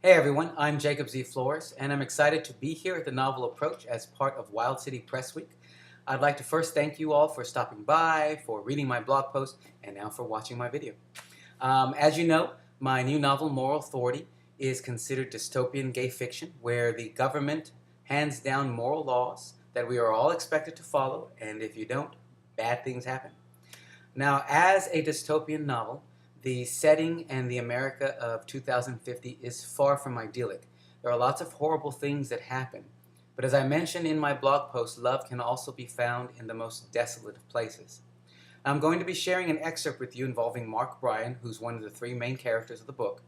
Hey everyone, I'm Jacob Z. Flores, and I'm excited to be here at the Novel Approach as part of Wilde City Press Week. I'd like to first thank you all for stopping by, for reading my blog post, and now for watching my video. As you know, my new novel, Moral Authority, is considered dystopian gay fiction, where the government hands down moral laws that we are all expected to follow, and if you don't, bad things happen. Now, as a dystopian novel, the setting and the America of 2050 is far from idyllic. There are lots of horrible things that happen. But as I mentioned in my blog post, love can also be found in the most desolate of places. I'm going to be sharing an excerpt with you involving Bryan, who's one of the three main characters of the book.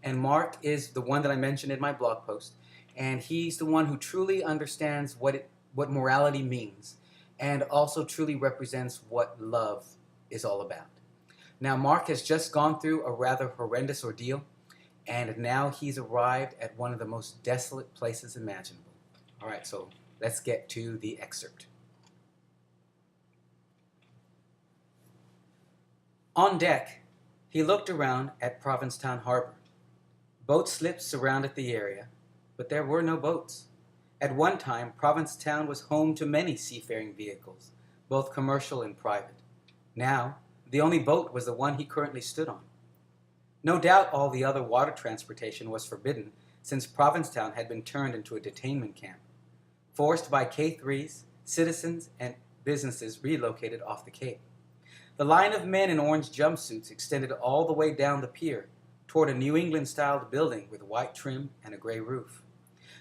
And Mark is the one that I mentioned in my blog post. And he's the one who truly understands what morality means and also truly represents what love is all about. Now, Mark has just gone through a rather horrendous ordeal, and now he's arrived at one of the most desolate places imaginable. All right, so let's get to the excerpt. On deck, he looked around at Provincetown Harbor. Boat slips surrounded the area, but there were no boats. At one time, Provincetown was home to many seafaring vehicles, both commercial and private. Now, the only boat was the one he currently stood on. No doubt all the other water transportation was forbidden, since Provincetown had been turned into a detainment camp. Forced by K3s, citizens and businesses relocated off the Cape. The line of men in orange jumpsuits extended all the way down the pier toward a New England-styled building with white trim and a gray roof.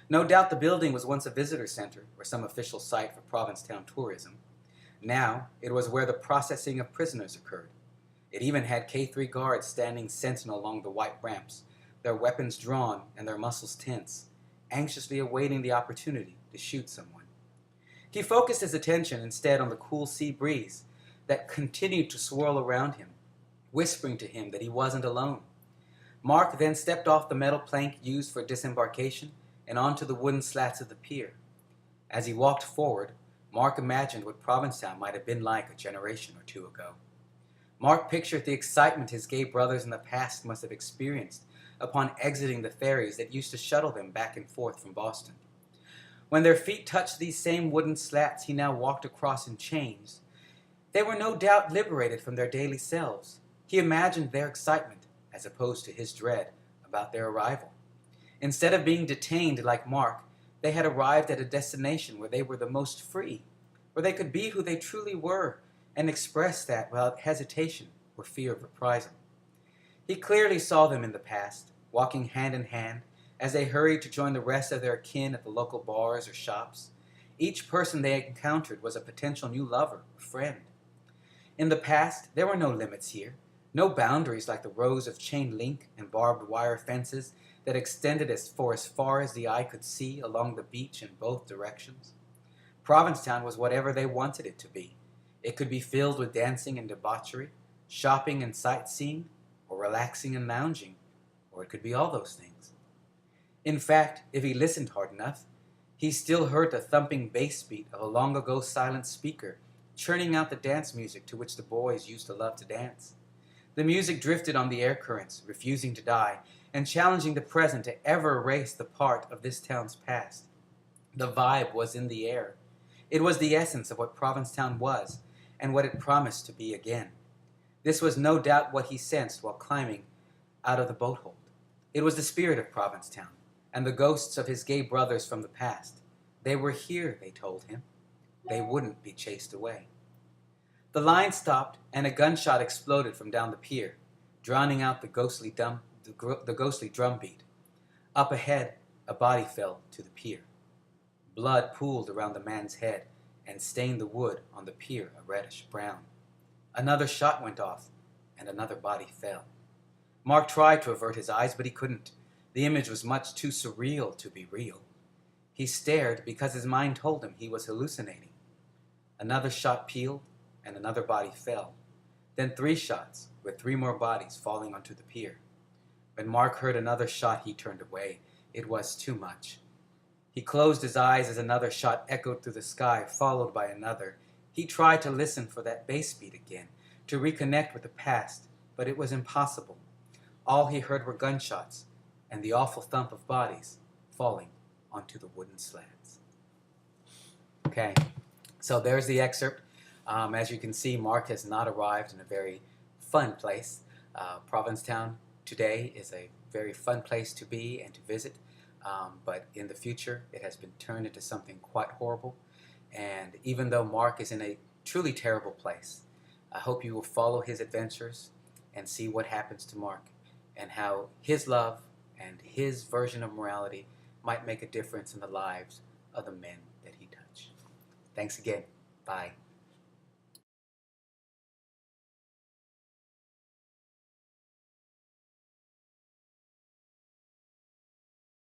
No doubt the building was once a visitor center or some official site for Provincetown tourism. Now, it was where the processing of prisoners occurred. It even had K3 guards standing sentinel along the white ramps, their weapons drawn and their muscles tense, anxiously awaiting the opportunity to shoot someone. He focused his attention instead on the cool sea breeze that continued to swirl around him, whispering to him that he wasn't alone. Mark then stepped off the metal plank used for disembarkation and onto the wooden slats of the pier. As he walked forward, Mark imagined what Provincetown might have been like a generation or two ago. Mark pictured the excitement his gay brothers in the past must have experienced upon exiting the ferries that used to shuttle them back and forth from Boston. When their feet touched these same wooden slats he now walked across in chains, they were no doubt liberated from their daily selves. He imagined their excitement, as opposed to his dread, about their arrival. Instead of being detained like Mark, they had arrived at a destination where they were the most free, where they could be who they truly were and express that without hesitation or fear of reprisal. He clearly saw them in the past, walking hand in hand as they hurried to join the rest of their kin at the local bars or shops. Each person they encountered was a potential new lover or friend. In the past, there were no limits here, no boundaries like the rows of chain link and barbed wire fences that extended as far as the eye could see along the beach in both directions. Provincetown was whatever they wanted it to be. It could be filled with dancing and debauchery, shopping and sightseeing, or relaxing and lounging, or it could be all those things. In fact, if he listened hard enough, he still heard the thumping bass beat of a long-ago silent speaker churning out the dance music to which the boys used to love to dance. The music drifted on the air currents, refusing to die, and challenging the present to ever erase the part of this town's past. The vibe was in the air. It was the essence of what Provincetown was, and what it promised to be again. This was no doubt what he sensed while climbing out of the boat hold. It was the spirit of Provincetown, and the ghosts of his gay brothers from the past. They were here, they told him. They wouldn't be chased away. The line stopped, and a gunshot exploded from down the pier, drowning out the ghostly drumbeat. Up ahead, a body fell to the pier. Blood pooled around the man's head and stained the wood on the pier a reddish brown. Another shot went off, and another body fell. Mark tried to avert his eyes, but he couldn't. The image was much too surreal to be real. He stared because his mind told him he was hallucinating. Another shot peeled, and another body fell. Then 3 shots, with 3 more bodies falling onto the pier. When Mark heard another shot, he turned away. It was too much. He closed his eyes as another shot echoed through the sky, followed by another. He tried to listen for that bass beat again, to reconnect with the past, but it was impossible. All he heard were gunshots, and the awful thump of bodies falling onto the wooden slabs. Okay, so there's the excerpt. As you can see, Mark has not arrived in a very fun place. Provincetown today is a very fun place to be and to visit, but in the future it has been turned into something quite horrible. And even though Mark is in a truly terrible place, I hope you will follow his adventures and see what happens to Mark and how his love and his version of morality might make a difference in the lives of the men that he touched. Thanks again. Bye.